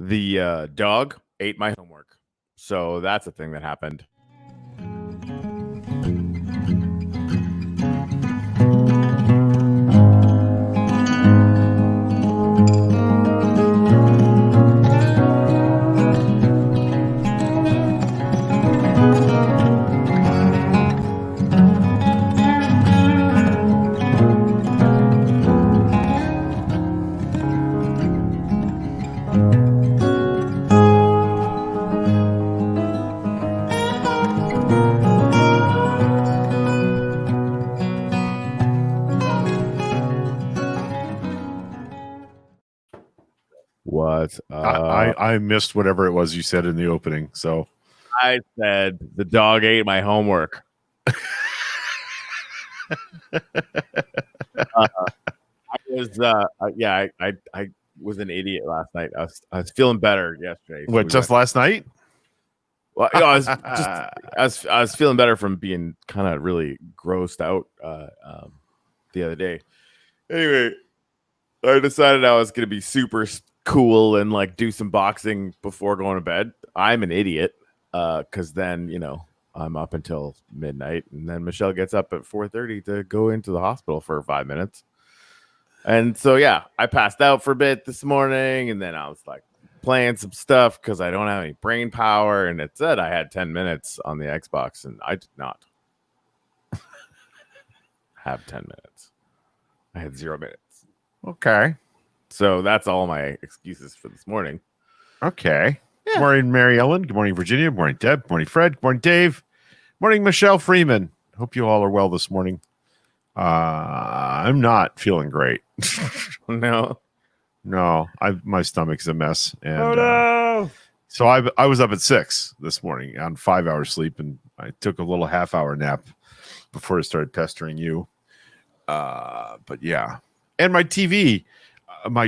The dog ate my homework. So that's a thing that happened. What? I missed whatever it was you said in the opening. So I said the dog ate my homework. I was I was an idiot last night. I was feeling better yesterday. What, just last night? Well, I was just I was feeling better from being kind of really grossed out the other day. Anyway, I decided I was going to be super cool and like do some boxing before going to bed. I'm an idiot because then, you know, I'm up until midnight, and then Michelle gets up at 4:30 to go into the hospital for 5 minutes. And so, yeah, I passed out for a bit this morning, and then I was like playing some stuff because I don't have any brain power. And it said I had 10 minutes on the Xbox, and I did not have 10 minutes. I had 0 minutes. Okay. So that's all my excuses for this morning. Okay. Yeah. Good morning, Mary Ellen. Good morning, Virginia. Good morning, Deb. Good morning, Fred. Good morning, Dave. Good morning, Michelle Freeman. Hope you all are well this morning. I'm not feeling great. No. My stomach's a mess. And so I was up at 6 this morning on 5 hours sleep, and I took a little half-hour nap before I started pestering you. But yeah, and my TV, my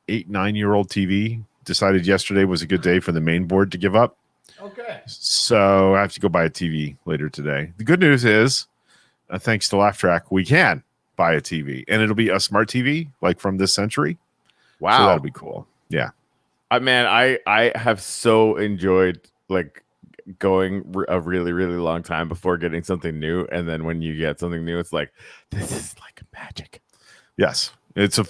8-9-year-old TV decided yesterday was a good day for the main board to give up. Okay. So I have to go buy a TV later today. The good news is, thanks to Laugh Track, we can buy a TV, and it'll be a smart TV like from this century. Wow. So that'll be cool. Yeah. I have so enjoyed like going a really, really long time before getting something new. And then when you get something new, it's like, this is like magic. Yes.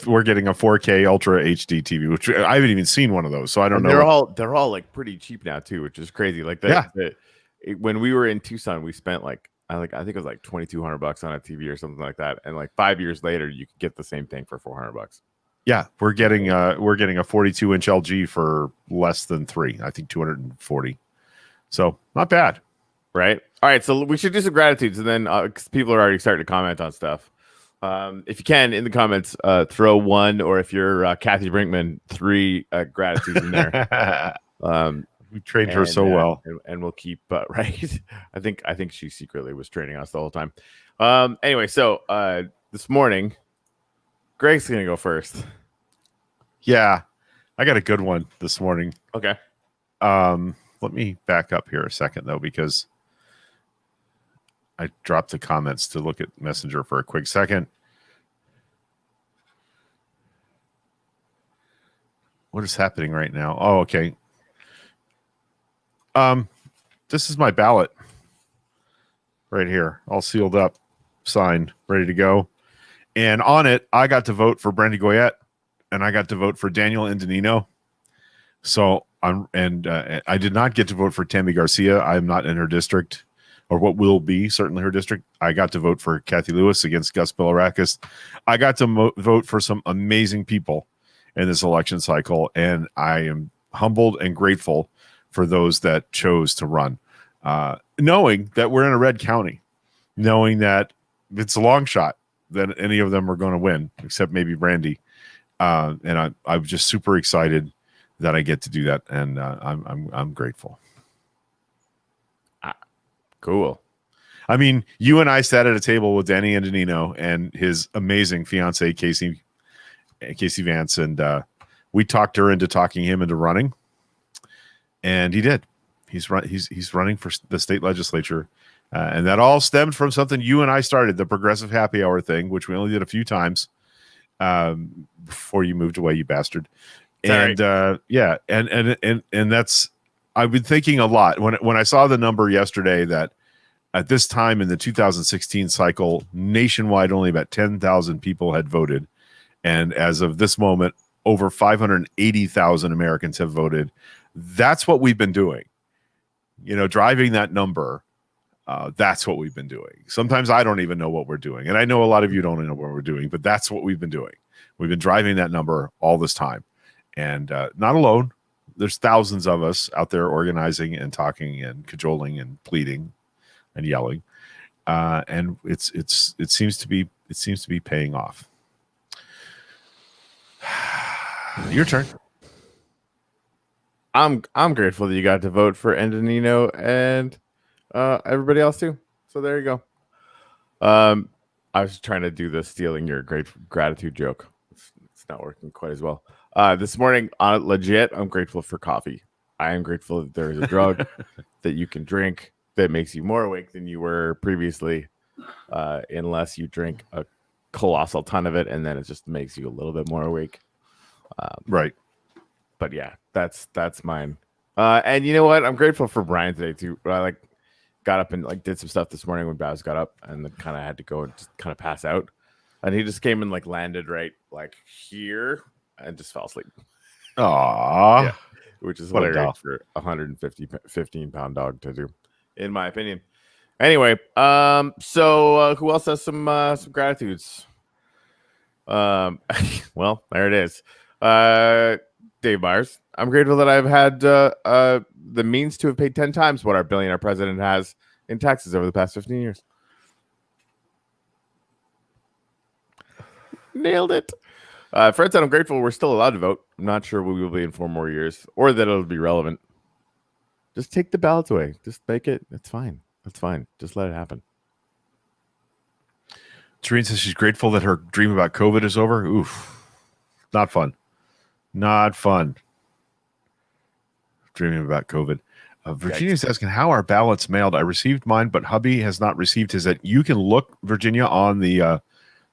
We're getting a 4K Ultra HD TV, which I haven't even seen one of those. So I don't know. They're all like pretty cheap now too, which is crazy. Like when we were in Tucson, we spent like, I think it was like $2,200 on a TV or something like that. And like 5 years later, you could get the same thing for $400. Yeah, we're getting a 42-inch LG for less than $300. I think $240. So not bad, right? All right, so we should do some gratitudes, and then because people are already starting to comment on stuff. If you can, in the comments, throw one, or if you're Kathy Brinkman, 3 gratitudes in there. We trained her so well, and we'll keep right. I think she secretly was training us the whole time. Anyway, so this morning, Greg's gonna go first. Yeah, I got a good one this morning. Okay. Let me back up here a second though, because I dropped the comments to look at Messenger for a quick second. What is happening right now? Oh, okay. This is my ballot right here, all sealed up, signed, ready to go. And on it, I got to vote for Brandy Goyette, and I got to vote for Daniel Indonino. So I did not get to vote for Tammy Garcia. I'm not in her district, or what will be certainly her district. I got to vote for Kathy Lewis against Gus Bilirakis. I got to vote for some amazing people in this election cycle, and I am humbled and grateful for those that chose to run, knowing that we're in a red county, knowing that it's a long shot that any of them are going to win, except maybe Brandy. And I'm just super excited that I get to do that, and I'm grateful. Cool. I mean, you and I sat at a table with Danny Indonino and his amazing fiance Casey Vance, and we talked her into talking him into running, and he did. He's running for the state legislature, and that all stemmed from something you and I started, the Progressive Happy Hour thing, which we only did a few times before you moved away, you bastard. And and that's, I've been thinking a lot when I saw the number yesterday that at this time in the 2016 cycle, nationwide, only about 10,000 people had voted. And as of this moment, over 580,000 Americans have voted. That's what we've been doing. Driving that number, that's what we've been doing. Sometimes I don't even know what we're doing. And I know a lot of you don't know what we're doing, but that's what we've been doing. We've been driving that number all this time. And not alone. There's thousands of us out there organizing and talking and cajoling and pleading and yelling. And it seems to be paying off. Your turn. I'm grateful that you got to vote for Endonino and everybody else too. So there you go. I was trying to do the stealing your great gratitude joke. It's not working quite as well. This morning, legit, I'm grateful for coffee. I am grateful that there is a drug that you can drink that makes you more awake than you were previously, unless you drink a colossal ton of it, and then it just makes you a little bit more awake. Right. But yeah, that's mine. And you know what? I'm grateful for Brian today too. I got up and did some stuff this morning when Baz got up, and then kind of had to go and just kind of pass out. And he just came and landed right here and just fell asleep. Aww. Yeah, which is hilarious for a 15-pound dog to do, in my opinion. Anyway, so who else has some gratitudes? Well, there it is. Dave Myers. I'm grateful that I've had the means to have paid 10 times what our billionaire president has in taxes over the past 15 years. Nailed it. Fred said, I'm grateful we're still allowed to vote. I'm not sure we will be in 4 more years or that it'll be relevant. Just take the ballots away. Just make it. It's fine. That's fine. Just let it happen. Tareen says she's grateful that her dream about COVID is over. Oof. Not fun. Not fun. Dreaming about COVID. Virginia's asking how are ballots mailed. I received mine, but hubby has not received his. You can look, Virginia, on the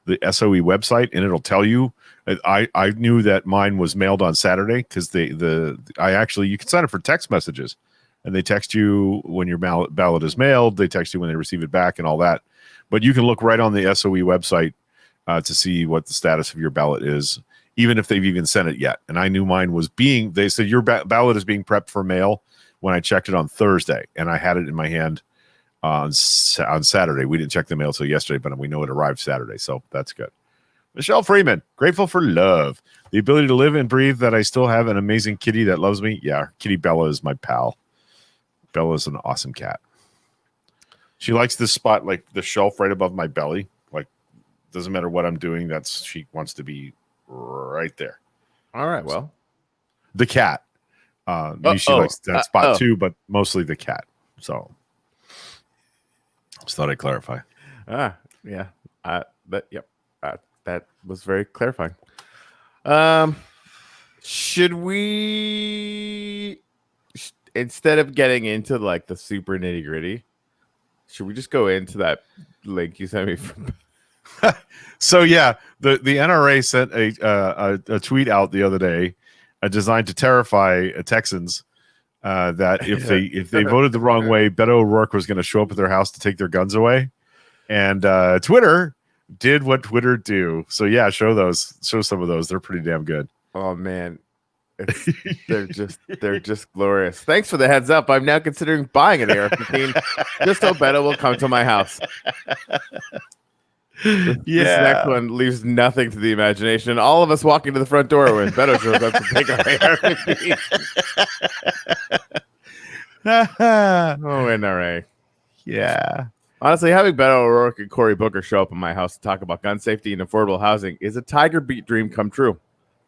SOE website, and it'll tell you. I knew that mine was mailed on Saturday because you can sign up for text messages, and they text you when your ballot is mailed. They text you when they receive it back and all that. But you can look right on the SOE website to see what the status of your ballot is, even if they've even sent it yet. And I knew mine was they said your ballot is being prepped for mail when I checked it on Thursday, and I had it in my hand on Saturday. We didn't check the mail till yesterday, but we know it arrived Saturday, so that's good. Michelle Freeman, grateful for love, the ability to live and breathe, that I still have an amazing kitty that loves me. Yeah, kitty Bella is my pal. Bella is an awesome cat. She likes this spot, the shelf right above my belly. Doesn't matter what I'm doing, she wants to be right there. All right, well. The cat. She likes that spot too, but mostly the cat. So just thought I'd clarify. Yeah. That was very clarifying. Should we, instead of getting into the super nitty gritty, should we just go into that link you sent me from? So yeah, the NRA sent a tweet out the other day, designed to terrify Texans, that if they voted the wrong way, Beto O'Rourke was going to show up at their house to take their guns away, and Twitter did what Twitter do. So yeah, show some of those. They're pretty damn good. Oh man, they're just glorious. Thanks for the heads up. I'm now considering buying an AR-15 just so Beto will come to my house. This next one leaves nothing to the imagination. All of us walking to the front door when Beto shows up to take our AR-15. Oh, NRA. Yeah. Honestly, having Beto O'Rourke and Cory Booker show up at my house to talk about gun safety and affordable housing is a Tiger Beat dream come true.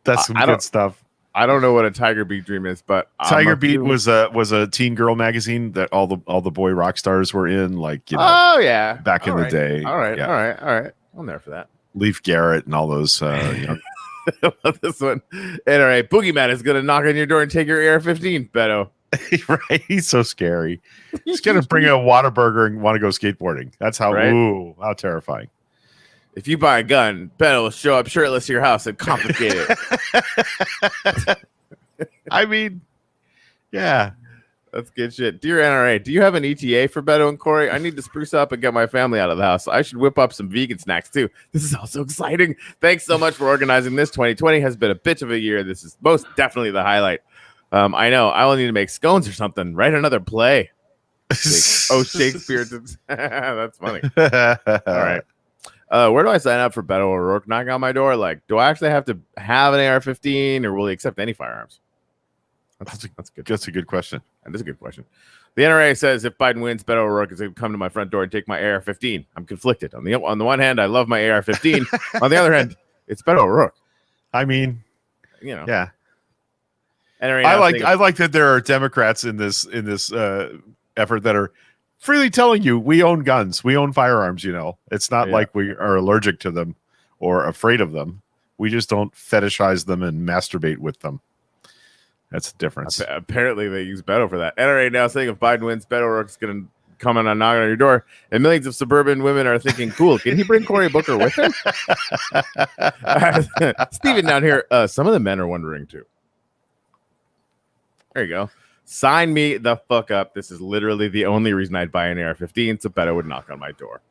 That's some good stuff. I don't know what a Tiger Beat dream is, but Tiger Beat was a teen girl magazine that all the boy rock stars were in, back in the day. All right. I'm there for that. Leif Garrett and all those. This one, NRA Boogeyman is gonna knock on your door and take your AR-15, Beto. Right, he's so scary. He's gonna bring a Whataburger and want to go skateboarding. That's how. Right? Ooh, how terrifying! If you buy a gun, Beto will show up shirtless to your house and confiscate it. I mean, yeah. That's good shit. Dear NRA, do you have an ETA for Beto and Corey? I need to spruce up and get my family out of the house. I should whip up some vegan snacks too. This is also exciting. Thanks so much for organizing this. 2020 has been a bitch of a year. This is most definitely the highlight. I know. I will need to make scones or something. Write another play. Shakespeare. That's funny. All right. Where do I sign up for Beto O'Rourke knocking on my door? Like, do I actually have to have an AR-15 or will he accept any firearms? That's good. That's a good question. And this is a good question. The NRA says if Biden wins, Beto O'Rourke is going to come to my front door and take my AR-15. I'm conflicted. On the one hand, I love my AR-15. On the other hand, it's Beto O'Rourke. I mean, yeah. NRA I like that there are Democrats in this effort that are freely telling you we own guns, we own firearms. It's not like we are allergic to them or afraid of them. We just don't fetishize them and masturbate with them. That's the difference. Apparently, they use Beto for that. NRA now saying if Biden wins, Beto O'Rourke's going to come in and knock on your door. And millions of suburban women are thinking, cool, can he bring Cory Booker with him? Steven down here, some of the men are wondering too. There you go. Sign me the fuck up. This is literally the only reason I'd buy an AR-15, so Beto would knock on my door.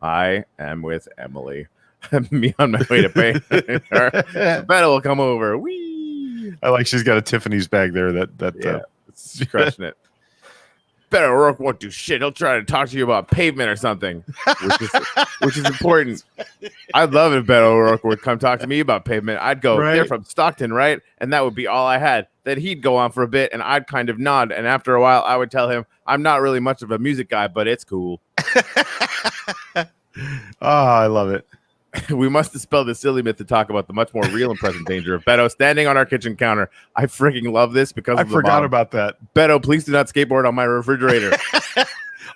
I am with Emily. Me on my way to pay. Beto will come over. Whee! I like she's got a Tiffany's bag there it's crushing it. Beto O'Rourke won't do shit. He'll try to talk to you about pavement or something, which is important. I'd love if Beto O'Rourke would come talk to me about pavement. I'd go, they're from Stockton, right? And that would be all I had. Then he'd go on for a bit, and I'd kind of nod. And after a while, I would tell him, I'm not really much of a music guy, but it's cool. I love it. We must dispel the silly myth to talk about the much more real and present danger of Beto standing on our kitchen counter. I freaking love this because I forgot about that. Beto, please do not skateboard on my refrigerator.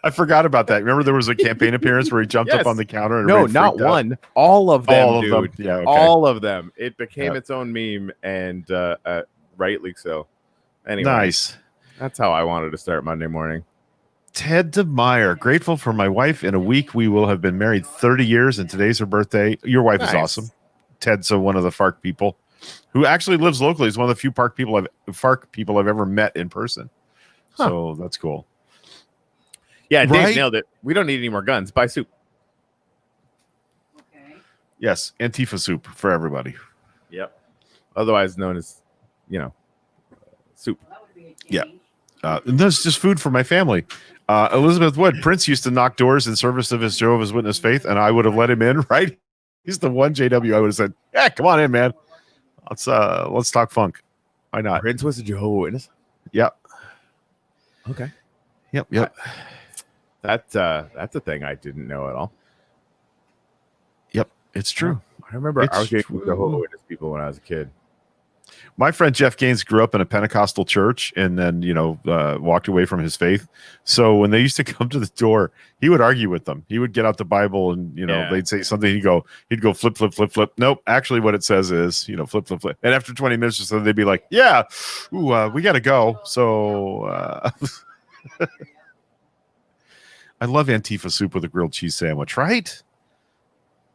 I forgot about that. Remember there was a campaign appearance where he jumped up on the counter? And no, not one. All of them, dude. Them. Yeah, okay. All of them. It became its own meme, and rightly so. Anyway, nice. That's how I wanted to start Monday morning. Ted DeMeyer, grateful for my wife. In a week, we will have been married 30 years, and today's her birthday. Your wife is awesome. Ted's one of the FARC people who actually lives locally. He's one of the few FARC people I've ever met in person. So that's cool. Yeah, Dave nailed it. We don't need any more guns. Buy soup. Okay. Yes, Antifa soup for everybody. Yep. Otherwise known as, soup. Well, that would be a change. Yeah. And that's just food for my family. Elizabeth Wood, Prince used to knock doors in service of his Jehovah's Witness faith, and I would have let him in, right? He's the one JW I would have said, yeah, come on in, man. Let's talk funk. Why not? Prince was a Jehovah's Witness? Yep. Okay. Yep. That's a thing I didn't know at all. Yep, it's true. I remember arguing with Jehovah's Witness people when I was a kid. My friend Jeff Gaines grew up in a Pentecostal church and then, walked away from his faith. So when they used to come to the door, he would argue with them. He would get out the Bible and, they'd say something. He'd go flip, flip, flip, flip. Nope. Actually, what it says is, flip, flip, flip. And after 20 minutes or so, they'd be like, yeah, we got to go. So I love Antifa soup with a grilled cheese sandwich, right?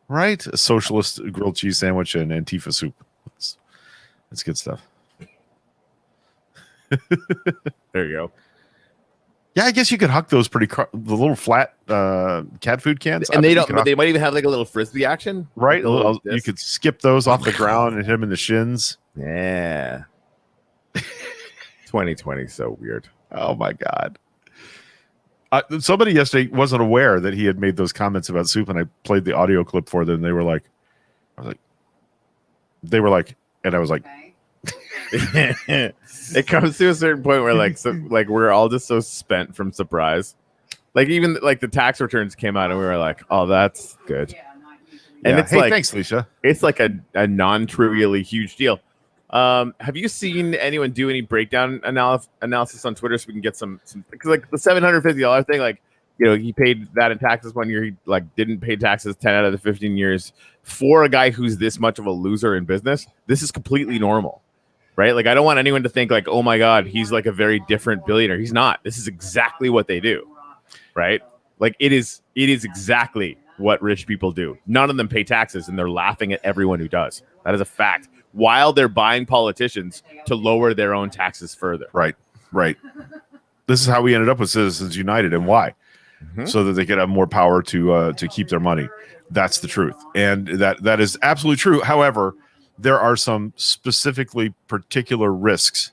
Right? A socialist grilled cheese sandwich and Antifa soup. It's good stuff. There you go. Yeah, I guess you could huck those the little flat cat food cans. And they might even have like a little frisbee action. Right. You could skip those off the ground and hit them in the shins. Yeah. 2020 so weird. Oh my God. Somebody yesterday wasn't aware that he had made those comments about soup, and I played the audio clip for them. And they were like, and I was like, it comes to a certain point where like we're all just so spent from surprise. Like even like the tax returns came out and we were like, oh, that's good. Yeah, and it's like, thanks, Leisha. It's like a non-trivially huge deal. Have you seen anyone do any breakdown analysis on Twitter so we can get some because like the $750 thing, like, he paid that in taxes 1 year. He didn't pay taxes 10 out of the 15 years. For a guy who's this much of a loser in business, this is completely normal, right? Like, I don't want anyone to think like, oh my God, he's like a very different billionaire. He's not. This is exactly what they do, right? Like it is exactly what rich people do. None of them pay taxes and they're laughing at everyone who does. That is a fact. while they're buying politicians to lower their own taxes further. Right. This is how we ended up with Citizens United, and why? So that they could have more power to keep their money. That's the truth, and that is absolutely true. However, there are some specifically particular risks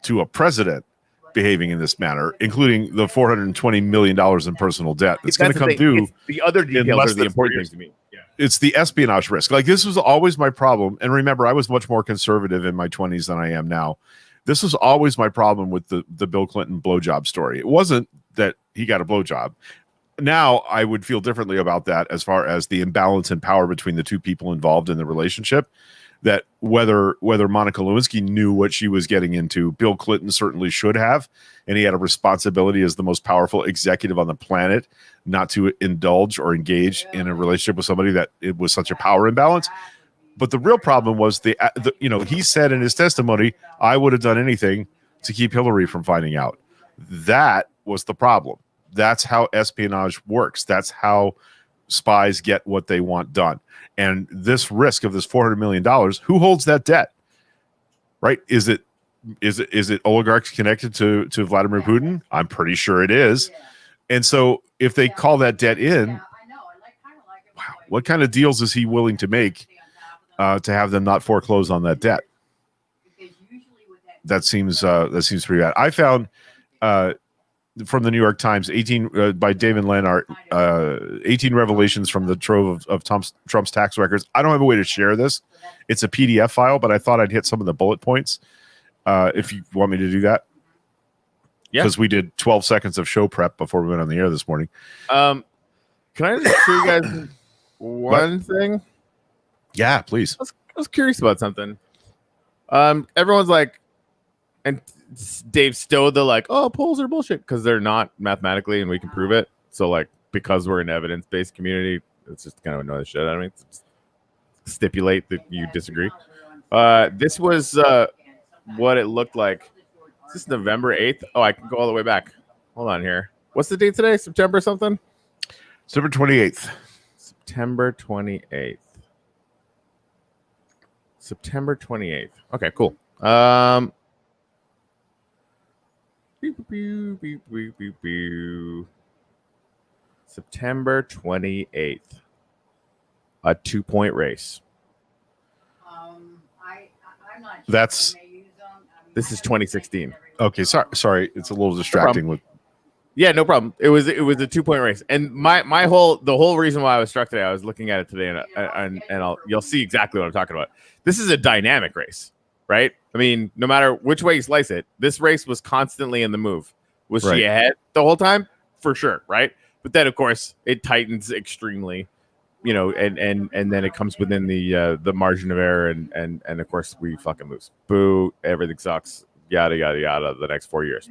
to a president behaving in this manner, including the $420 million in personal debt that's going to come due. It's the other details are the important things to me. Yeah. It's the espionage risk. Like, this was always my problem. And remember, I was much more conservative in my 20s than I am now. This was always my problem with the Bill Clinton blowjob story. It wasn't that he got a blowjob. Now I would feel differently about that, as far as the imbalance in power between the two people involved in the relationship. That whether Monica Lewinsky knew what she was getting into, Bill Clinton certainly should have, and he had a responsibility as the most powerful executive on the planet not to indulge or engage in a relationship with somebody that it was such a power imbalance. But the real problem was he said in his testimony, I would have done anything to keep Hillary from finding out. That was the problem. That's how espionage works. That's how spies get what they want done. And this risk of this $400 million, who holds that debt? Right? Is it oligarchs connected to Vladimir Putin? I'm pretty sure it is. And so if they call that debt in, wow, what kind of deals is he willing to make to have them not foreclose on that debt? That seems pretty bad. I found from the New York Times, 18 by David Lenart, 18 revelations from the trove of Trump's tax records. I don't have a way to share this. It's a PDF file, but I thought I'd hit some of the bullet points. If you want me to do that. Yeah. Because we did 12 seconds of show prep before we went on the air this morning. Can I just show you guys one thing? Yeah, please. I was curious about something. Everyone's like, and Dave Stowe, they're like, oh, polls are bullshit because they're not mathematically, and we can prove it. So, like, because we're an evidence-based community, it's just kind of annoy the shit out of me. Stipulate that you disagree. This was what it looked like. Is this November 8th? Oh, I can go all the way back. Hold on here. What's the date today? September something? September 28th. September 28th. September 28th. Okay, cool. September 28th. A 2-point race. I'm not sure. That's this is 2016. Okay, sorry, it's a little distracting with. Yeah, no problem. It was a 2-point race, and the whole reason why I was struck today, I was looking at it today, and you'll see exactly what I'm talking about. This is a dynamic race, right? I mean, no matter which way you slice it, this race was constantly in the move. Was she ahead the whole time? For sure, right? But then, of course, it tightens extremely, and then it comes within the margin of error, and of course we fucking lose. Boo! Everything sucks. Yada yada yada. The next 4 years.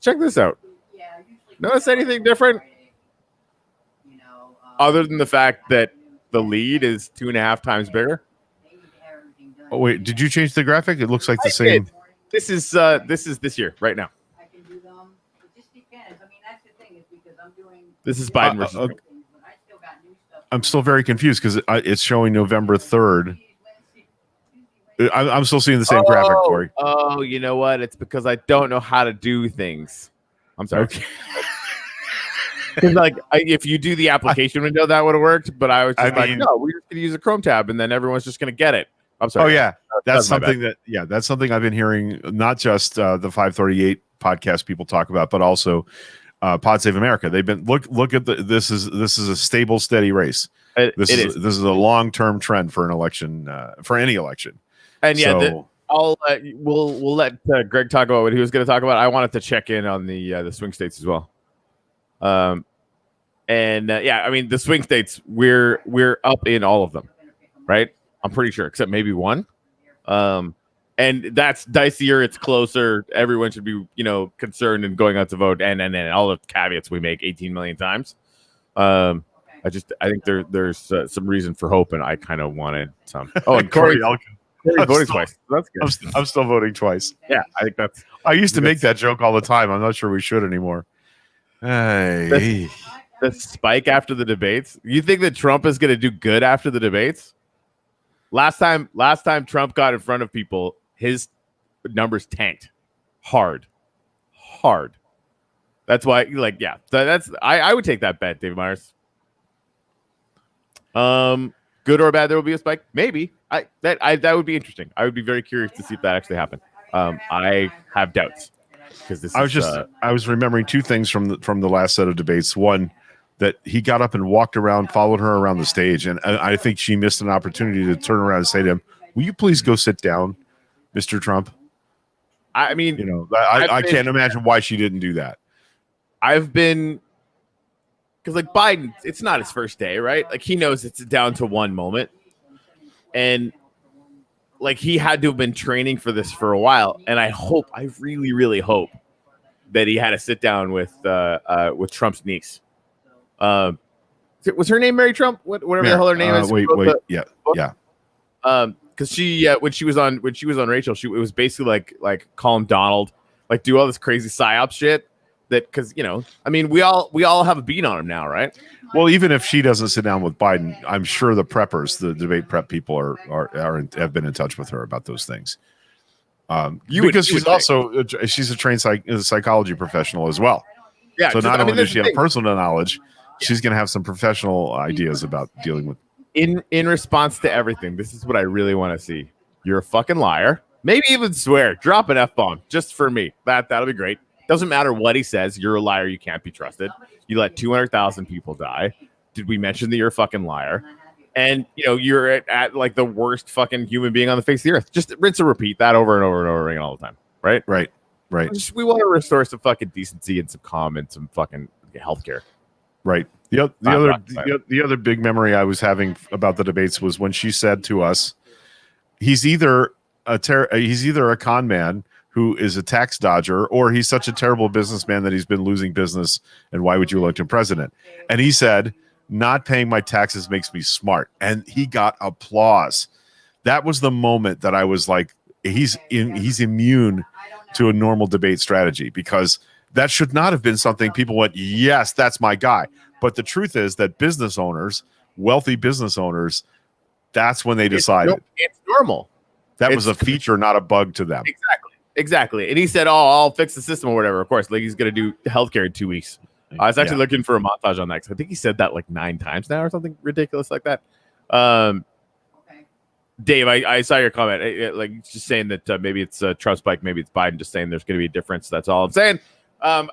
Check this out. Notice anything different? Other than the fact that the lead is 2.5 times bigger. Oh wait, did you change the graphic? It looks like the same. This is this year, right now. I can do them. It just depends. I mean, that's the thing, is because I'm doing. This is Biden versus Trump. I'm still very confused because it's showing November 3rd. I'm still seeing the same graphic, Corey. Oh, you know what? It's because I don't know how to do things. I'm sorry. Okay. Like, if you do the application window, that would have worked. But I was just no, we're just going to use a Chrome tab, and then everyone's just going to get it. I'm sorry. Oh yeah, that's something that's something I've been hearing. Not just the 538 podcast people talk about, but also Pod Save America. They've been look at this is a stable, steady race. This is a long-term trend for an election, for any election. And we'll let Greg talk about what he was going to talk about. I wanted to check in on the swing states as well. I mean, the swing states, we're up in all of them, right? I'm pretty sure, except maybe one. And that's dicier. It's closer. Everyone should be, concerned and going out to vote. And all the caveats we make 18 million times. I think there's some reason for hope, and I kind of wanted some. Oh, and Corey voted twice. That's good. I'm still voting twice. Yeah, I think that's. I used to make that joke all the time. I'm not sure we should anymore. Hey. The spike after the debates. You think that Trump is going to do good after the debates? Last time Trump got in front of people, his numbers tanked hard. That's why, like, yeah, that's I would take that bet, David Myers. Good or bad, there will be a spike. Maybe that would be interesting. I would be very curious to see if that actually happened. I have doubts because this. I was remembering two things from the last set of debates. One, that he got up and walked around, followed her around the stage, and I think she missed an opportunity to turn around and say to him, "Will you please go sit down, Mr. Trump?" I mean, you know, I can't imagine why she didn't do that. I've been, because like Biden, it's not his first day, right? Like he knows it's down to one moment, and like he had to have been training for this for a while. And I really, really hope that he had a sit down with Trump's niece. Was her name Mary Trump? Whatever the hell her name is. Wait, yeah. Because she when she was on Rachel, it was basically like calling Donald, like do all this crazy psyop shit. That because I mean we all have a beat on him now, right? Well, even if she doesn't sit down with Biden, I'm sure the preppers, the debate prep people have been in touch with her about those things. Because she's a trained psychology professional as well. Yeah. So not only does she have personal knowledge, she's going to have some professional ideas about dealing with. In response to everything, this is what I really want to see. You're a fucking liar. Maybe even swear. Drop an F-bomb just for me. That'll be great. Doesn't matter what he says. You're a liar. You can't be trusted. You let 200,000 people die. Did we mention that you're a fucking liar? And you're at like the worst fucking human being on the face of the earth. Just rinse and repeat that over and over and over again all the time. Right. We want to restore some fucking decency and some calm and some fucking healthcare. Right. The other big memory I was having about the debates was when she said to us, he's either a con man who is a tax dodger, or he's such a terrible businessman that he's been losing business, and why would you elect him president? And he said, not paying my taxes makes me smart. And he got applause. That was the moment that I was like, he's immune to a normal debate strategy, because that should not have been something people went, yes, that's my guy. But the truth is that business owners, wealthy business owners, that's when they decided. It's normal. That was a feature, not a bug to them. Exactly. And he said, I'll fix the system or whatever. Of course, like he's going to do healthcare in 2 weeks. I was actually looking for a montage on that, because I think he said that like 9 times now or something ridiculous like that. Dave, I saw your comment. Like just saying that maybe it's Trump's bike, maybe it's Biden. Just saying there's going to be a difference. That's all I'm saying. I'm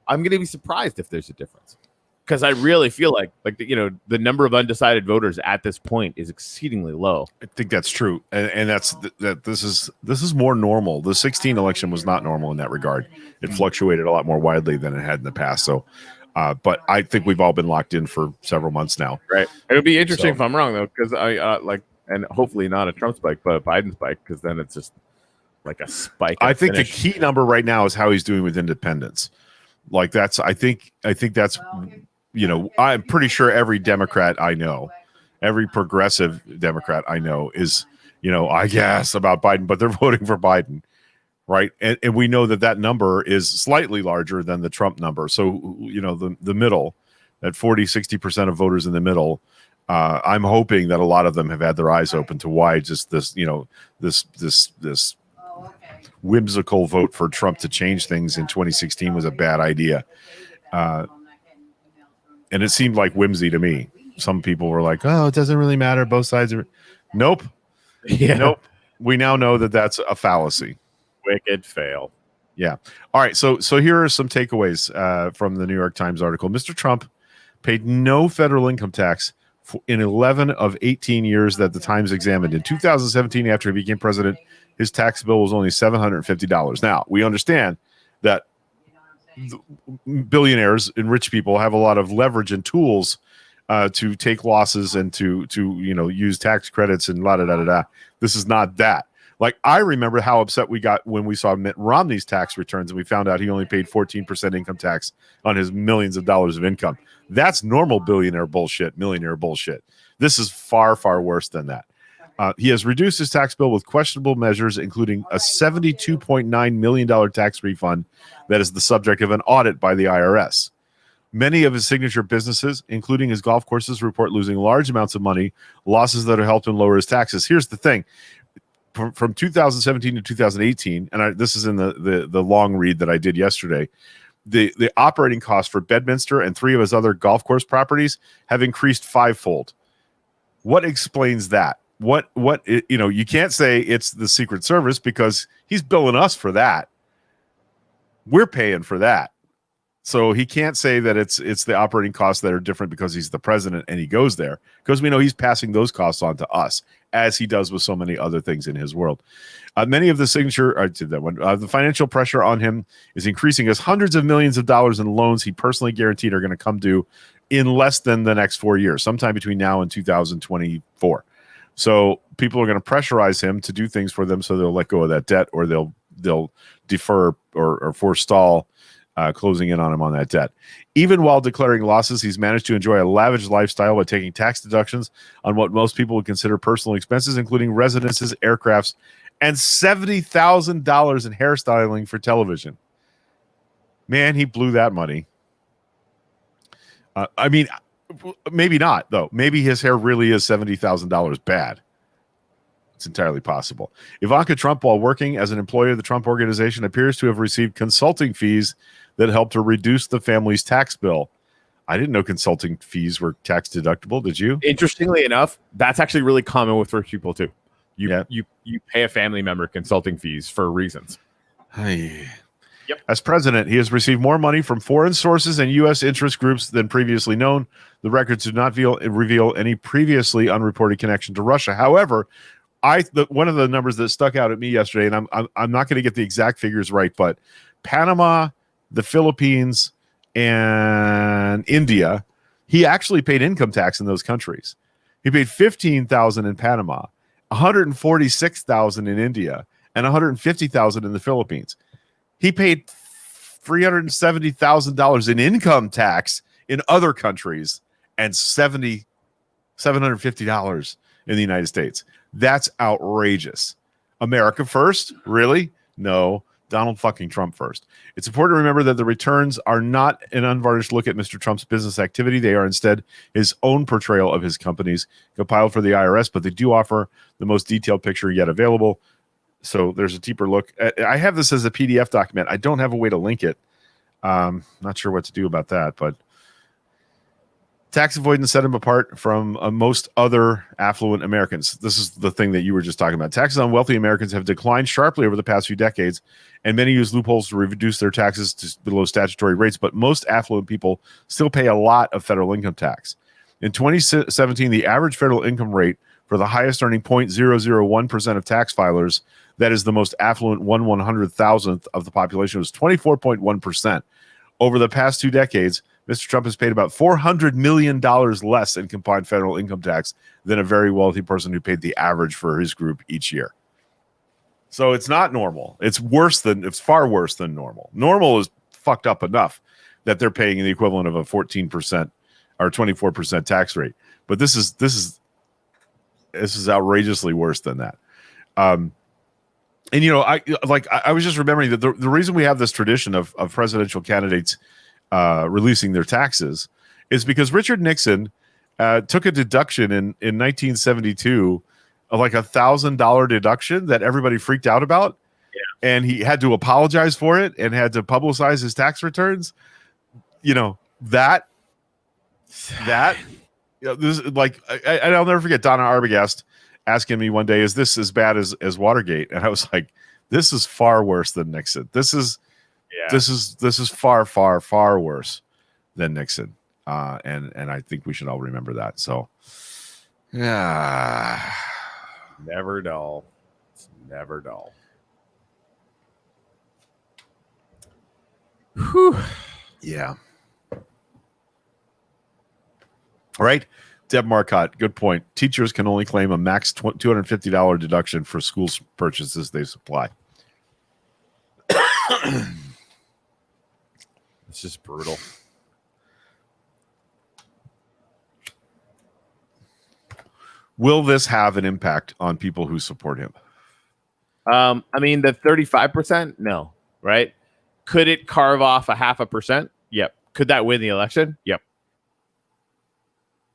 going to be surprised if there's a difference, because I really feel like the number of undecided voters at this point is exceedingly low. I think that's true, and this is more normal. The 2016 election was not normal in that regard. It fluctuated a lot more widely than it had in the past. So, but I think we've all been locked in for several months now. Right. It'll be interesting if I'm wrong though, because and hopefully not a Trump spike, but a Biden spike, because then it's just like a spike. I think the key number right now is how he's doing with independents. Like I think that's. I'm pretty sure every Democrat I know, every progressive Democrat I know is, I guess about Biden, but they're voting for Biden, right? And we know that number is slightly larger than the Trump number. So, the middle, that 40-60% of voters in the middle, I'm hoping that a lot of them have had their eyes open to why just this, this whimsical vote for Trump to change things in 2016 was a bad idea. And it seemed like whimsy to me. Some people were like, "Oh, it doesn't really matter. Both sides are." Nope. Yeah. Nope. We now know that that's a fallacy. Wicked fail. Yeah. All right. So here are some takeaways from the New York Times article. Mr. Trump paid no federal income tax in 11 of 18 years that the Times examined. In 2017, after he became president, his tax bill was only $750. Now, we understand that billionaires and rich people have a lot of leverage and tools to take losses and to use tax credits and la. This is not that. Like, I remember how upset we got when we saw Mitt Romney's tax returns and we found out he only paid 14% income tax on his millions of dollars of income. That's normal millionaire bullshit. This is far, far worse than that. He has reduced his tax bill with questionable measures, including a $72.9 million tax refund that is the subject of an audit by the IRS. Many of his signature businesses, including his golf courses, report losing large amounts of money, losses that have helped him lower his taxes. Here's the thing. From 2017 to 2018, and this is in the long read that I did yesterday, the operating costs for Bedminster and 3 of his other golf course properties have increased 5-fold. What explains that? What you can't say it's the Secret Service because he's billing us for that. We're paying for that. So he can't say that it's the operating costs that are different because he's the president and he goes there, because we know he's passing those costs on to us, as he does with so many other things in his world. Many of the the financial pressure on him is increasing as hundreds of millions of dollars in loans he personally guaranteed are going to come due in less than the next 4 years, sometime between now and 2024. So people are going to pressurize him to do things for them, so they'll let go of that debt, or they'll defer or forestall closing in on him on that debt. Even while declaring losses, he's managed to enjoy a lavish lifestyle by taking tax deductions on what most people would consider personal expenses, including residences, aircrafts, and $70,000 in hairstyling for television. Man, he blew that money. I mean, maybe not, though. Maybe his hair really is $70,000 bad. It's entirely possible. Ivanka Trump, while working as an employee of the Trump Organization, appears to have received consulting fees that helped to reduce the family's tax bill. I didn't know consulting fees were tax deductible. Did you? Interestingly enough, that's actually really common with rich people too. You pay a family member consulting fees for reasons. Hey. Yep. As president, he has received more money from foreign sources and U.S. interest groups than previously known. The records do not reveal any previously unreported connection to Russia. However, one of the numbers that stuck out at me yesterday, and I'm not going to get the exact figures right, but Panama, the Philippines, and India, he actually paid income tax in those countries. He paid $15,000 in Panama, $146,000 in India, and $150,000 in the Philippines. He paid $370,000 in income tax in other countries and $750 in the United States. That's outrageous. America first? Really? No. Donald fucking Trump first. It's important to remember that the returns are not an unvarnished look at Mr. Trump's business activity. They are instead his own portrayal of his companies compiled for the IRS, but they do offer the most detailed picture yet available. So there's a deeper look. I have this as a PDF document. I don't have a way to link it. Not sure what to do about that, but tax avoidance set him apart from most other affluent Americans. This is the thing that you were just talking about. Taxes on wealthy Americans have declined sharply over the past few decades, and many use loopholes to reduce their taxes to below statutory rates, but most affluent people still pay a lot of federal income tax. In 2017, the average federal income rate for the highest earning 0.001% of tax filers, that is the most affluent 1/100,000th of the population, was 24.1%. Over the past 2 decades, Mr. Trump has paid about $400 million less in combined federal income tax than a very wealthy person who paid the average for his group each year. So it's not normal. It's far worse than normal. Normal is fucked up enough that they're paying the equivalent of a 14% or 24% tax rate. But this is outrageously worse than that. And I was just remembering that the reason we have this tradition of presidential candidates releasing their taxes is because Richard Nixon took a deduction in 1972 of like $1,000 deduction that everybody freaked out about. Yeah. And he had to apologize for it and had to publicize his tax returns. I'll never forget Donna Arbogast asking me one day, is this as bad as Watergate? And I was like, this is far worse than Nixon. This is far, far, far worse than Nixon. And I think we should all remember that. So, yeah. Never dull. It's never dull. Whew. Yeah. All right. Deb Marcotte, good point. Teachers can only claim a max $250 deduction for school purchases they supply. It's just brutal. Will this have an impact on people who support him? I mean, the 35%, no, right? Could it carve off a 0.5%? Yep. could that win the election? Yep.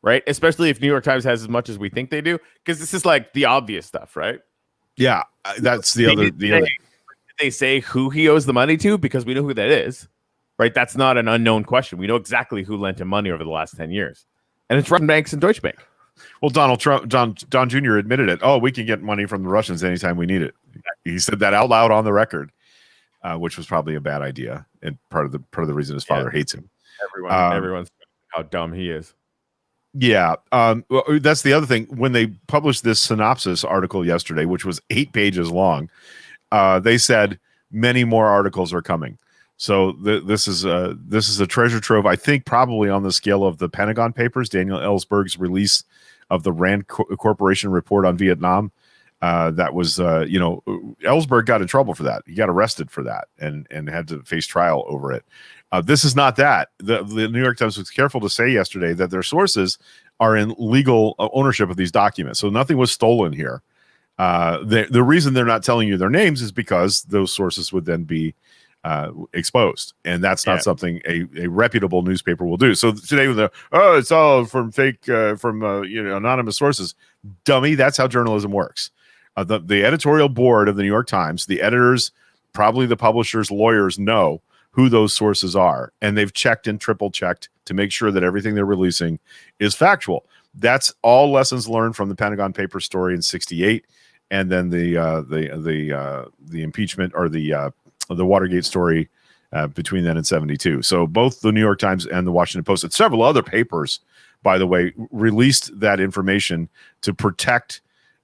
Right, especially if New York Times has as much as we think they do, because this is like the obvious stuff, right? Yeah, that's the other. Did they say who he owes the money to? Because we know who that is, right? That's not an unknown question. We know exactly who lent him money over the last 10 years, and it's Russian banks and Deutsche Bank. Well, Donald Trump, Don Jr. admitted it. Oh, we can get money from the Russians anytime we need it. He said that out loud on the record, which was probably a bad idea, and part of the reason his father hates him. Everyone's how dumb he is. Yeah, well, that's the other thing. When they published this synopsis article yesterday, which was 8 pages long, they said many more articles are coming. So this is a treasure trove. I think probably on the scale of the Pentagon Papers, Daniel Ellsberg's release of the Rand Corporation report on Vietnam. That was Ellsberg got in trouble for that. He got arrested for that and had to face trial over it. This is not that. The New York Times was careful to say yesterday that their sources are in legal ownership of these documents. So nothing was stolen here. The reason they're not telling you their names is because those sources would then be exposed. And that's not something a reputable newspaper will do. So today with it's all from fake, anonymous sources. Dummy, that's how journalism works. The editorial board of the New York Times, the editors, probably the publishers, lawyers know who those sources are, and they've checked and triple checked to make sure that everything they're releasing is factual. That's all lessons learned from the Pentagon Papers story in '68, and then the impeachment or the Watergate story between then and '72. So both the New York Times and the Washington Post and several other papers, by the way, released that information to protect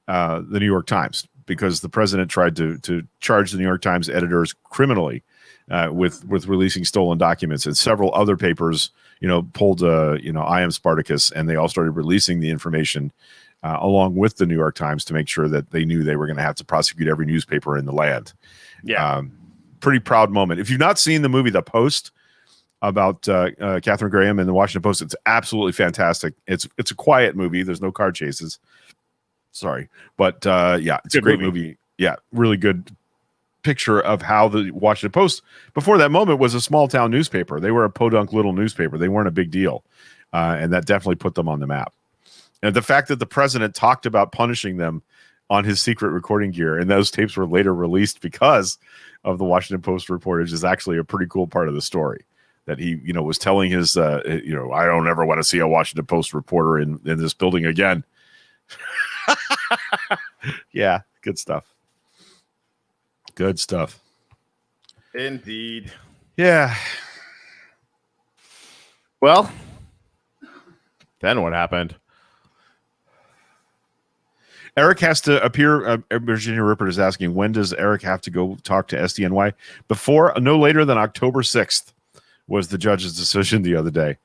the New York Times, because the president tried to charge the New York Times editors criminally with releasing stolen documents, and several other papers, pulled, I Am Spartacus, and they all started releasing the information along with the New York Times to make sure that they knew they were going to have to prosecute every newspaper in the land. Yeah. Pretty proud moment. If you've not seen the movie The Post about Katharine Graham and the Washington Post, it's absolutely fantastic. It's a quiet movie. There's no car chases. Sorry. But it's a great movie. Yeah, really good picture of how the Washington Post before that moment was a small town newspaper. They were a podunk little newspaper. They weren't a big deal. And that definitely put them on the map. And the fact that the president talked about punishing them on his secret recording gear, and those tapes were later released because of the Washington Post reportage, is actually a pretty cool part of the story. That he, was telling his, I don't ever want to see a Washington Post reporter in this building again. Yeah, good stuff. Good stuff. Indeed. Yeah. Well, then what happened? Eric has to appear. Virginia Rupert is asking, when does Eric have to go talk to SDNY? No later than October 6th was the judge's decision the other day.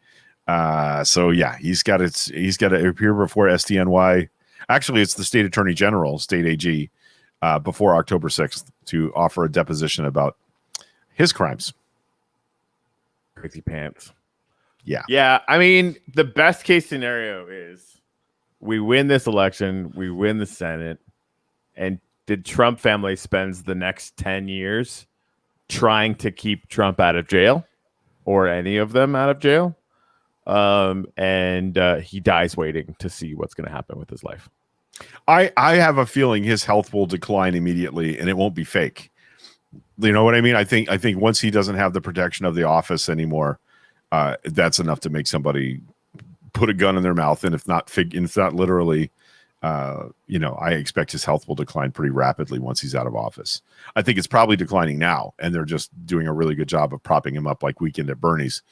So yeah, he's got to appear before SDNY. Actually, it's the state attorney general, state AG, before October 6th to offer a deposition about his crimes. Crazy pants. Yeah. Yeah. I mean, the best case scenario is we win this election, we win the Senate, and the Trump family spends the next 10 years trying to keep Trump out of jail, or any of them out of jail. And he dies waiting to see what's going to happen with his life. I have a feeling his health will decline immediately, and it won't be fake. You know what I mean? I think once he doesn't have the protection of the office anymore, that's enough to make somebody put a gun in their mouth. And if not literally, I expect his health will decline pretty rapidly once he's out of office. I think it's probably declining now, and they're just doing a really good job of propping him up like Weekend at Bernie's.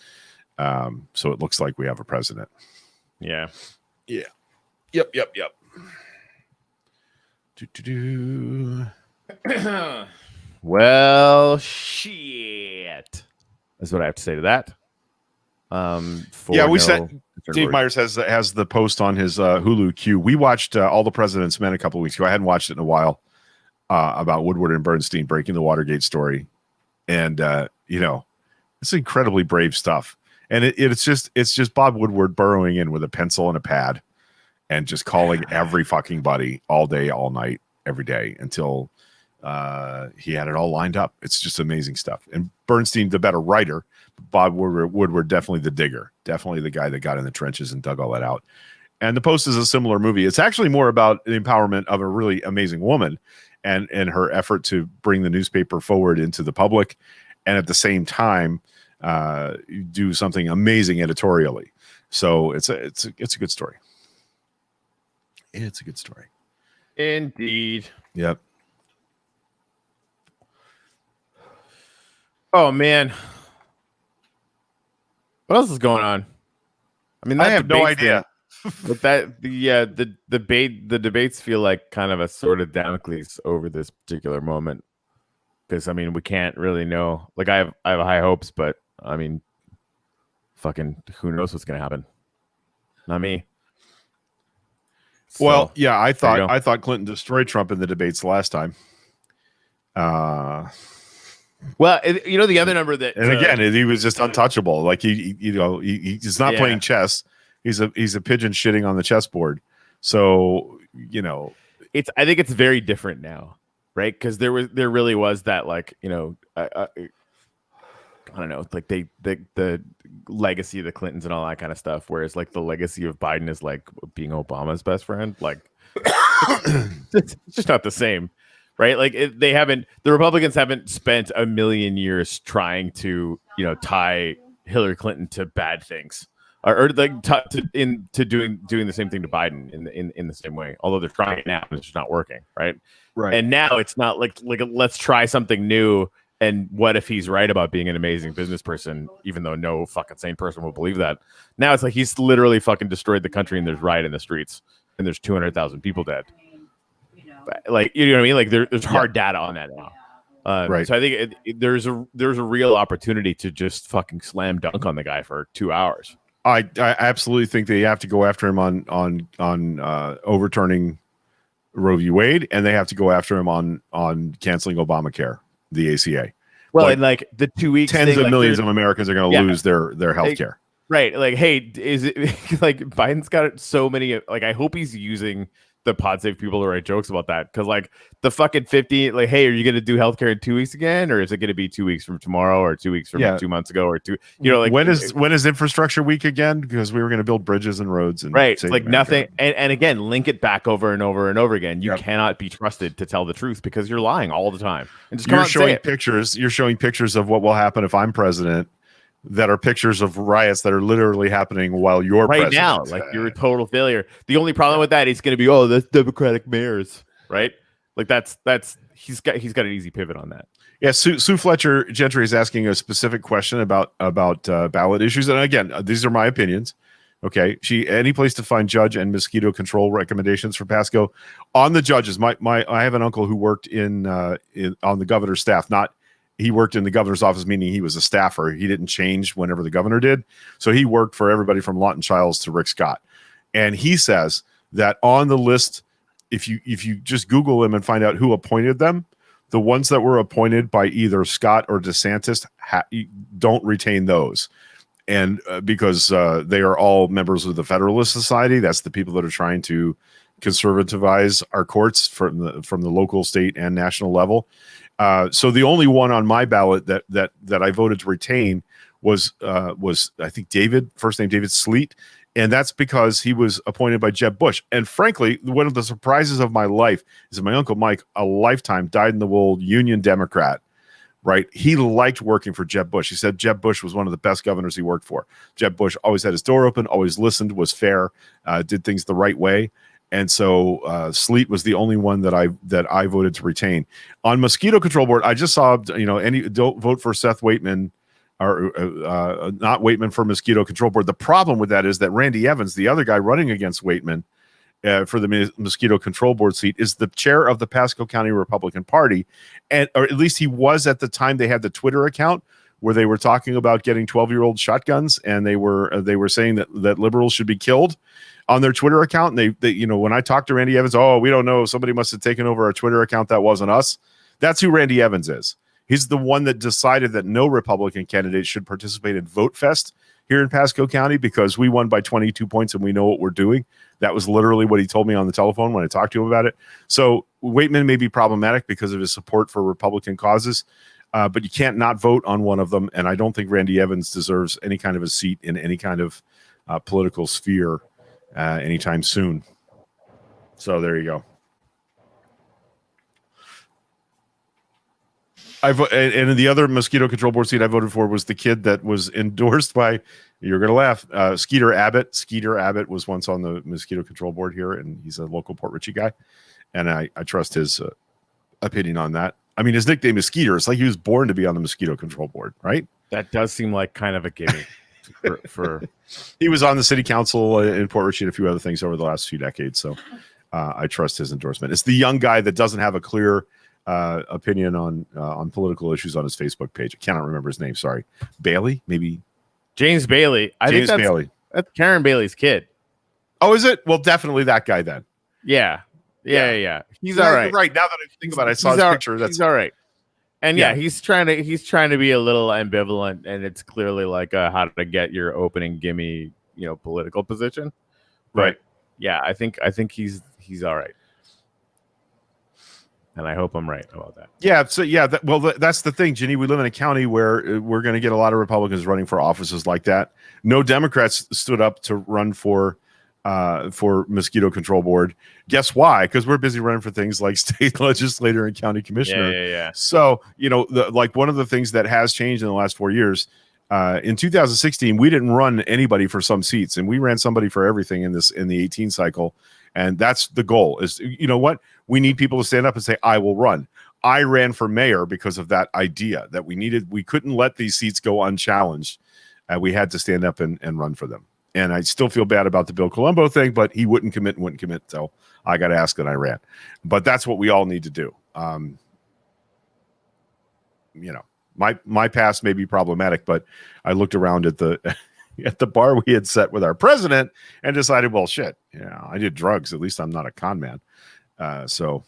So it looks like we have a president. Yeah. Yeah. Yep. Well, shit. That's what I have to say to that. We said Dave Myers has the post on his Hulu queue. We watched All the President's Men a couple of weeks ago. I hadn't watched it in a while, about Woodward and Bernstein breaking the Watergate story, and it's incredibly brave stuff. And it's just Bob Woodward burrowing in with a pencil and a pad, and just calling every fucking buddy all day, all night, every day until He had it all lined up. It's just amazing stuff. And Bernstein, the better writer. Bob Woodward, definitely the digger, definitely the guy that got in the trenches and dug all that out. And The Post is a similar movie. It's actually more about the empowerment of a really amazing woman and her effort to bring the newspaper forward into the public, and at the same time do something amazing editorially. So it's a good story. It's a good story. Indeed. Yep. Oh man, what else is going on? I mean, I have no idea. But the debates feel like kind of a sword of Damocles over this particular moment, because I mean, we can't really know. Like, I have high hopes, but I mean, fucking who knows what's gonna happen? Not me. Well, So, yeah, I there you go. thought Clinton destroyed Trump in the debates last time. Well, the other number that, And again, he was just untouchable. Like he's not Yeah. playing chess. He's a pigeon shitting on the chessboard. So I think it's very different now, right? Because there really was that, like, I don't know, like the legacy of the Clintons and all that kind of stuff. Whereas like the legacy of Biden is like being Obama's best friend. Like it's just not the same, right? Like the Republicans haven't spent a million years trying to tie Hillary Clinton to bad things, or like to doing the same thing to Biden in the same way. Although they're trying it now, and it's just not working, right? right. And now it's not like let's try something new. And what if he's right about being an amazing business person, even though no fucking sane person will believe that? Now it's like he's literally fucking destroyed the country, and there's riot in the streets, and there's 200,000 people dead. Like, you know what I mean? Like there's hard data on that now. Right. So I think there's a real opportunity to just fucking slam dunk on the guy for 2 hours. I absolutely think they have to go after him on overturning Roe v. Wade, and they have to go after him on canceling Obamacare, the ACA. Well, Like, and like the 2 weeks, tens thing, of like, millions of Americans are going to lose their health care. Right. Like, hey, is it like Biden's got so many, like, I hope he's using the Pod Save people to write jokes about that. Cause like the fucking 50, like, hey, are you going to do healthcare in 2 weeks again? Or is it going to be 2 weeks from tomorrow, or 2 weeks from 2 months ago, or like when is infrastructure week again? Because we were going to build bridges and roads and right. It's like America. nothing. And again, link it back over and over and over again. You cannot be trusted to tell the truth because you're lying all the time. And just come out and say it. You're showing pictures of what will happen if I'm president, that are pictures of riots that are literally happening while you're right president. now. Like, you're a total failure. The only problem with that is going to be, that's Democratic mayors, right? Like that's he's got an easy pivot on that. Yeah, Sue Fletcher Gentry is asking a specific question about ballot issues, and again, these are my opinions. Okay, any place to find judge and mosquito control recommendations for Pasco on the judges. I have an uncle who worked on the governor's staff. He worked in the governor's office, meaning he was a staffer. He didn't change whenever the governor did. So he worked for everybody from Lawton Childs to Rick Scott. And he says that on the list, if you just Google them and find out who appointed them, the ones that were appointed by either Scott or DeSantis don't retain those. And because they are all members of the Federalist Society, that's the people that are trying to conservativize our courts from the local, state, and national level. So the only one on my ballot that I voted to retain was I think first name David Sleet, and that's because he was appointed by Jeb Bush. And frankly, one of the surprises of my life is that my uncle Mike, a lifetime dyed-in-the-wool Union Democrat, right? He liked working for Jeb Bush. He said Jeb Bush was one of the best governors he worked for. Jeb Bush always had his door open, always listened, was fair, did things the right way. And so Sleet was the only one that I voted to retain. On mosquito control board, I just saw don't vote for Seth Waitman or not Waitman for mosquito control board. The problem with that is that Randy Evans, the other guy running against Waitman for the mosquito control board seat, is the chair of the Pasco County Republican Party, or at least he was at the time. They had the Twitter account where they were talking about getting 12-year-old shotguns, and they were saying that liberals should be killed on their Twitter account. And they when I talked to Randy Evans, we don't know, somebody must have taken over our Twitter account. That wasn't us. That's who Randy Evans is. He's the one that decided that no Republican candidate should participate in Vote Fest. here in Pasco County because we won by 22 points and we know what we're doing. That was literally what he told me on the telephone when I talked to him about it. So Waitman may be problematic because of his support for Republican causes, but you can't not vote on one of them. And I don't think Randy Evans deserves any kind of a seat in any kind of political sphere anytime soon. So there you go. And the other mosquito control board seat I voted for was the kid that was endorsed by, you're going to laugh, Skeeter Abbott. Skeeter Abbott was once on the mosquito control board here, and he's a local Port Richey guy. And I trust his opinion on that. I mean, his nickname is Skeeter. It's like he was born to be on the mosquito control board, right? That does seem like kind of a gimme. for He was on the city council in Port Richey and a few other things over the last few decades. So I trust his endorsement. It's the young guy that doesn't have a clear opinion on political issues on his Facebook page. I cannot remember his name. Sorry. Bailey, maybe. James Bailey. I think that's Karen Bailey's kid. Oh, is it? Well, definitely that guy then. Yeah. He's all right. Right. Now that I think about it, I saw his picture. He's all right. And yeah, he's trying to be a little ambivalent, and it's clearly like how to get your opening gimme, political position. But right. Yeah, I think he's all right. And I hope I'm right about that. Yeah. So that's the thing, Ginny. We live in a county where we're going to get a lot of Republicans running for offices like that. No Democrats stood up to run for mosquito control board. Guess why? Because we're busy running for things like state legislator and county commissioner. Yeah. So one of the things that has changed in the last 4 years. In 2016, we didn't run anybody for some seats, and we ran somebody for everything in the 18 cycle. And that's the goal is, what? We need people to stand up and say, I will run. I ran for mayor because of that idea that we couldn't let these seats go unchallenged. We had to stand up and run for them. And I still feel bad about the Bill Colombo thing, but he wouldn't commit. So I got to ask and I ran. But that's what we all need to do. My past may be problematic, but I looked around at the at the bar we had set with our president and decided, well, shit, I did drugs. At least I'm not a con man. So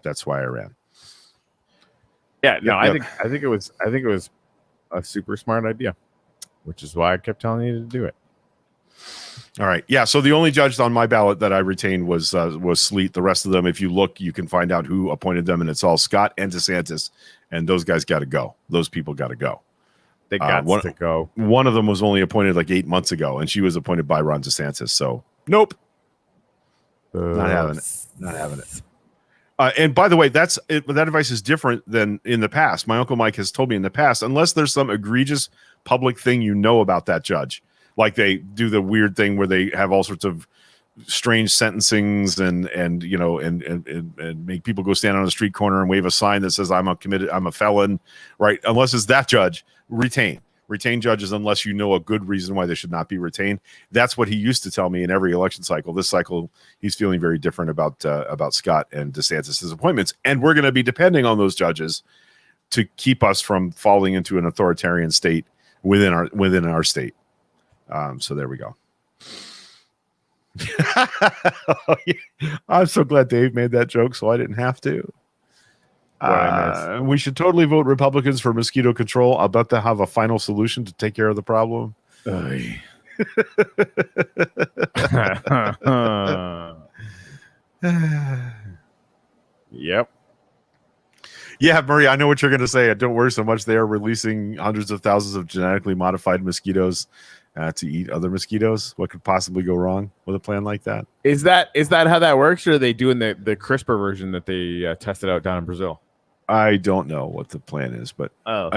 that's why I ran. Yeah, no, I think it was a super smart idea, which is why I kept telling you to do it. All right. Yeah. So the only judge on my ballot that I retained was Sleet. The rest of them, if you look, you can find out who appointed them, and it's all Scott and DeSantis. And those guys got to go. Those people got to go. They got to go. One of them was only appointed like 8 months ago, and she was appointed by Ron DeSantis. So nope. Not having it. And by the way, that advice is different than in the past. My Uncle Mike has told me in the past, unless there's some egregious public thing about that judge, like they do the weird thing where they have all sorts of strange sentencings and make people go stand on a street corner and wave a sign that says I'm a felon, right? Unless it's that judge, retain judges unless you know a good reason why they should not be retained. That's what he used to tell me in every election cycle. This cycle, he's feeling very different about Scott and DeSantis' appointments, and we're going to be depending on those judges to keep us from falling into an authoritarian state within our state. So there we go. I'm so glad Dave made that joke, so I didn't have to. We should totally vote Republicans for mosquito control. I'll bet they'll have a final solution to take care of the problem. Yep. Yeah, Murray, I know what you're going to say. Don't worry so much. They are releasing hundreds of thousands of genetically modified mosquitoes to eat other mosquitoes. What could possibly go wrong with a plan like that? Is that how that works, or are they doing the CRISPR version that they tested out down in Brazil? I don't know what the plan is, but the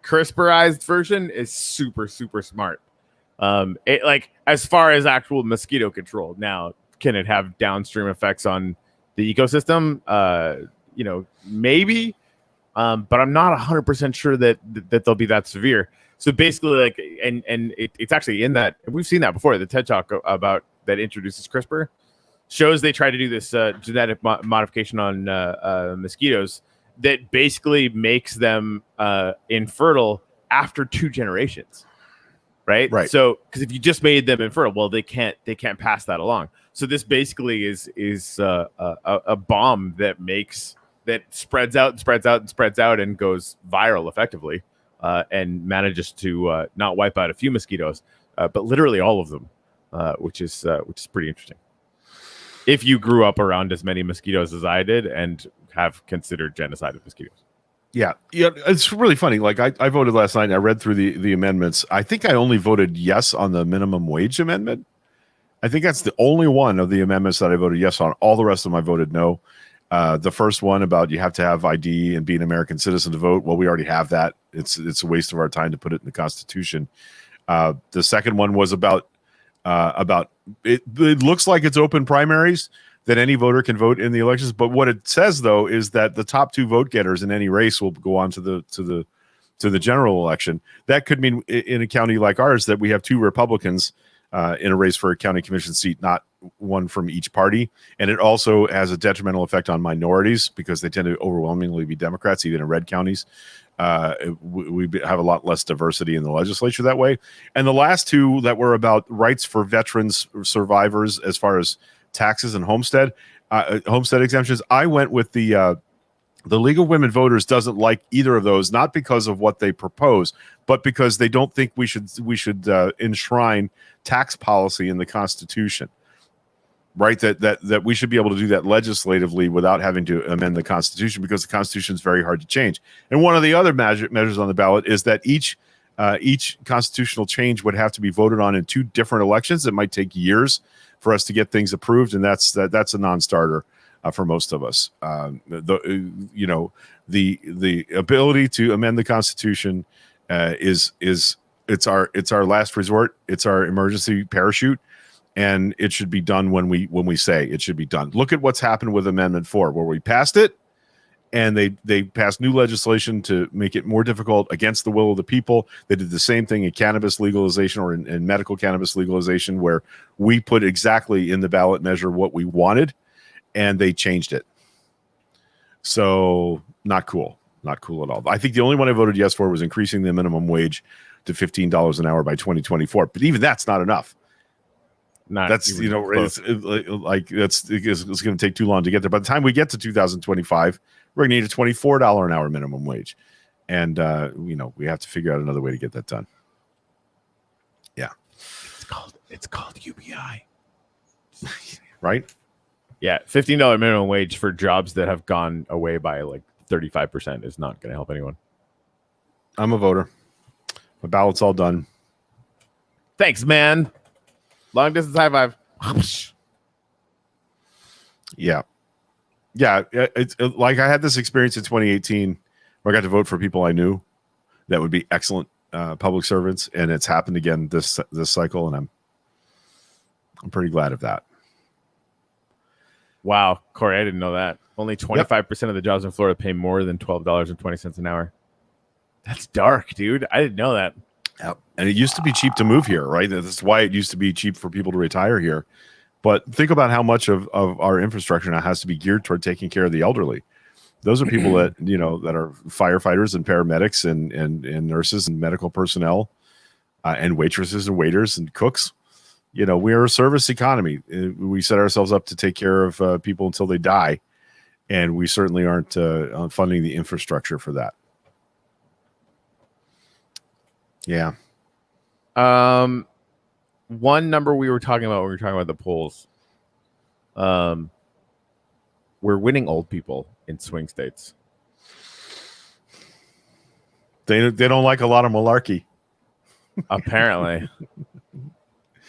CRISPRized version is super, super smart. As far as actual mosquito control. Now, can it have downstream effects on the ecosystem? Maybe, but I'm not 100% sure that they'll be that severe. So basically, it's actually in that we've seen that before. The TED Talk about that introduces CRISPR shows they try to do this genetic modification on mosquitoes that basically makes them infertile after 2 generations, right? So because if you just made them infertile, well, they can't pass that along. So this basically is a bomb that spreads out and goes viral effectively. and manages to not wipe out a few mosquitoes, but literally all of them, which is pretty interesting. If you grew up around as many mosquitoes as I did and have considered genocide of mosquitoes. Yeah, it's really funny. Like I voted last night and I read through the amendments. I think I only voted yes on the minimum wage amendment. I think that's the only one of the amendments that I voted yes on. All the rest of them I voted no. The first one about you have to have ID and be an American citizen to vote. Well, we already have that. It's a waste of our time to put it in the Constitution. The second one was about it. It looks like it's open primaries that any voter can vote in the elections. But what it says though is that the top 2 vote getters in any race will go on to the general election. That could mean in a county like ours that we have 2 Republicans in a race for a county commission seat, not one from each party. And it also has a detrimental effect on minorities because they tend to overwhelmingly be Democrats, even in red counties. We have a lot less diversity in the legislature that way. And the last 2 that were about rights for veterans survivors as far as taxes and homestead exemptions, I went with the League of Women Voters doesn't like either of those, not because of what they propose, but because they don't think we should enshrine tax policy in the Constitution. Right, that we should be able to do that legislatively without having to amend the Constitution, because the Constitution is very hard to change. And one of the other measures on the ballot is that each constitutional change would have to be voted on in 2 different elections. It might take years for us to get things approved, and that's a non-starter for most of us. The ability to amend the Constitution is it's our last resort. It's our emergency parachute. And it should be done when we say it should be done. Look at what's happened with Amendment 4, where we passed it, and they passed new legislation to make it more difficult against the will of the people. They did the same thing in cannabis legalization or in medical cannabis legalization, where we put exactly in the ballot measure what we wanted, and they changed it. So not cool at all. I think the only one I voted yes for was increasing the minimum wage to $15 an hour by 2024. But even that's not enough. That's it's going to take too long to get there. By the time we get to 2025, we're going to need a $24 an hour minimum wage, and we have to figure out another way to get that done. Yeah, it's called UBI, right? Yeah, $15 minimum wage for jobs that have gone away by like 35% is not going to help anyone. I'm a voter. My ballot's all done. Thanks, man. Long distance high five. Yeah. It's like I had this experience in 2018 where I got to vote for people I knew that would be excellent public servants, and it's happened again this cycle, and I'm pretty glad of that. Wow, Corey, I didn't know that. Only 25% of the jobs in Florida pay more than $12.20 an hour. That's dark, dude. I didn't know that. Yep. And it used to be cheap to move here, right? That's why it used to be cheap for people to retire here. But think about how much of our infrastructure now has to be geared toward taking care of the elderly. Those are people that that are firefighters and paramedics and nurses and medical personnel and waitresses and waiters and cooks. We are a service economy. We set ourselves up to take care of people until they die, and we certainly aren't funding the infrastructure for that. Yeah. One number we were talking about when we were talking about the polls. We're winning old people in swing states. They don't like a lot of malarkey. Apparently.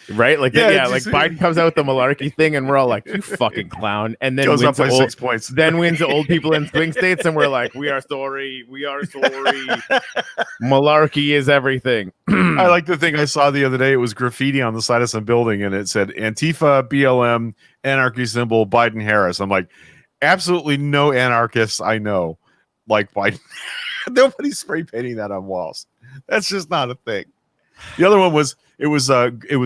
Right? Like Biden comes out with the malarkey thing, and we're all like, "You fucking clown!" And then goes wins up by 6 points. Then wins the old people in swing states, and we're like, "We are sorry. Malarkey is everything." I like the thing I saw the other day. It was graffiti on the side of some building, and it said Antifa, BLM, anarchy symbol, Biden, Harris. I'm like, absolutely no anarchists I know like Biden. Nobody's spray painting that on walls. That's just not a thing. The other one was it was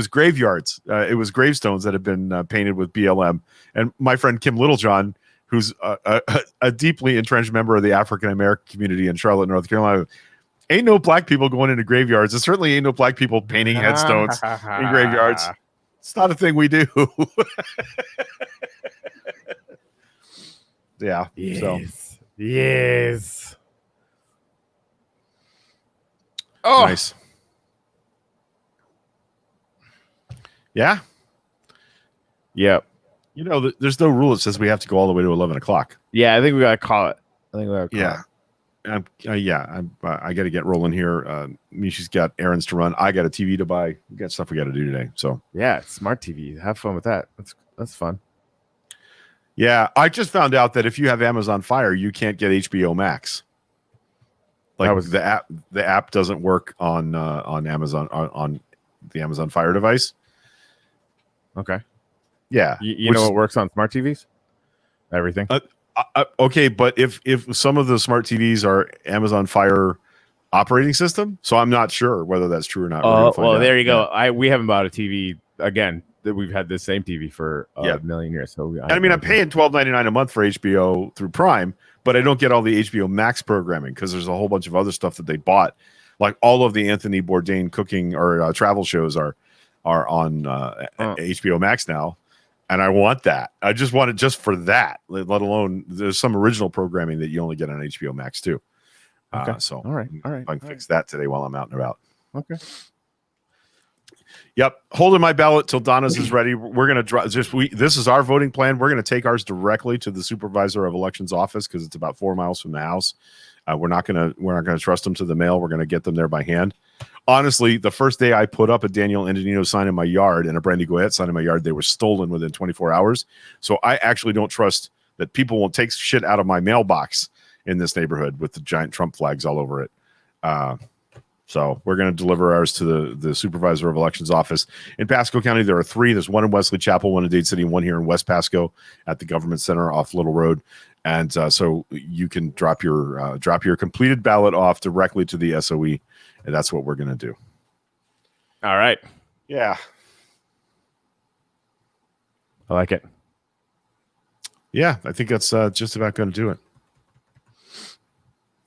graveyards. It was gravestones that had been painted with BLM. And my friend Kim Littlejohn, who's a deeply entrenched member of the African American community in Charlotte, North Carolina, ain't no black people going into graveyards. There certainly ain't no black people painting headstones in graveyards. It's not a thing we do. Yeah. Yes. Yes. Oh, Nice. Yeah. yeah, You know, there's no rule that says we have to go all the way to 11 o'clock. yeah. I think we gotta call it. I think we gotta call Yeah. I got to get rolling here. Misha's got errands to run. I got a TV to buy. We got stuff we got to do today. So it. Yeah, smart TV. Have fun with that. That's fun. yeah, I just found out that if you have Amazon Fire, you can't get HBO Max. Like That was- the app doesn't work on Amazon on the Amazon Fire device. Okay. Yeah, You know what works on smart TVs? Everything. Okay, but if some of the smart TVs are Amazon Fire operating system, so I'm not sure whether that's true or not. We're gonna find well, out. there you go. Yeah. We haven't bought a TV again. That we've had this same TV for a million years. So I mean, I'm paying $12.99 a month for HBO through Prime, but I don't get all the HBO Max programming because there's a whole bunch of other stuff that they bought. Like all of the Anthony Bourdain cooking or travel shows are on HBO Max now, and I want that. I just want it just for that. Let alone there's some original programming that you only get on HBO Max too. Okay. So all right. I can fix that today while I'm out and about. Okay. Yep, holding my ballot till Donna's is ready. We're gonna this is our voting plan. We're gonna take ours directly to the supervisor of elections office because it's about 4 miles from the house. We're not gonna trust them to the mail. We're gonna get them there by hand. Honestly, the first day I put up a Daniel Endinino sign in my yard and a Brandy Goyette sign in my yard, they were stolen within 24 hours. So I actually don't trust that people will take shit out of my mailbox in this neighborhood with the giant Trump flags all over it. So we're going to deliver ours to the supervisor of elections office in Pasco County. There are 3. There's one in Wesley Chapel, one in Dade City, and one here in West Pasco at the Government Center off Little Road. And so you can drop your completed ballot off directly to the SOE, and that's what we're going to do. All right. Yeah. I like it. Yeah, I think that's just about going to do it.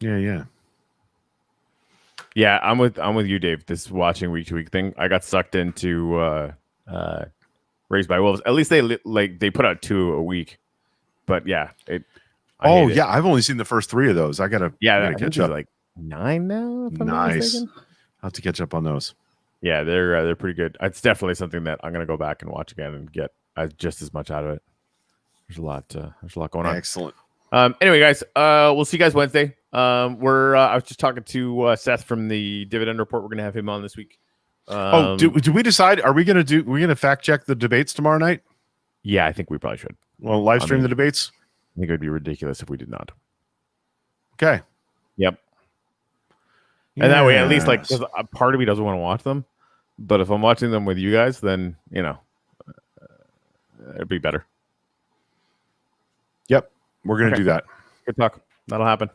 Yeah. Yeah, I'm with you, Dave. This watching week to week thing, I got sucked into Raised by Wolves. At least they put out 2 a week, but yeah, I hate it. Yeah, I've only seen the first 3 of those. I gotta I catch think up. like 9 now. If I'm not Nice. mistaken. I'll have to catch up on those. Yeah, they're pretty good. It's definitely something that I'm gonna go back and watch again and get just as much out of it. There's a lot going on. Excellent. Anyway, guys, we'll see you guys Wednesday. I was just talking to Seth from the Dividend Report. We're gonna have him on this week. Do we decide? Are we gonna fact check the debates tomorrow night? Yeah, I think we probably should. Well, live stream the debates. I think it would be ridiculous if we did not. Okay. Yep. And that way, at least, Yes. because a part of me doesn't want to watch them, but if I'm watching them with you guys, then it'd be better. Yep, we're gonna Okay. do that. Good talk. That'll happen.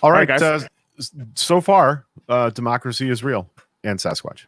All right, guys. so far, democracy is real and Sasquatch.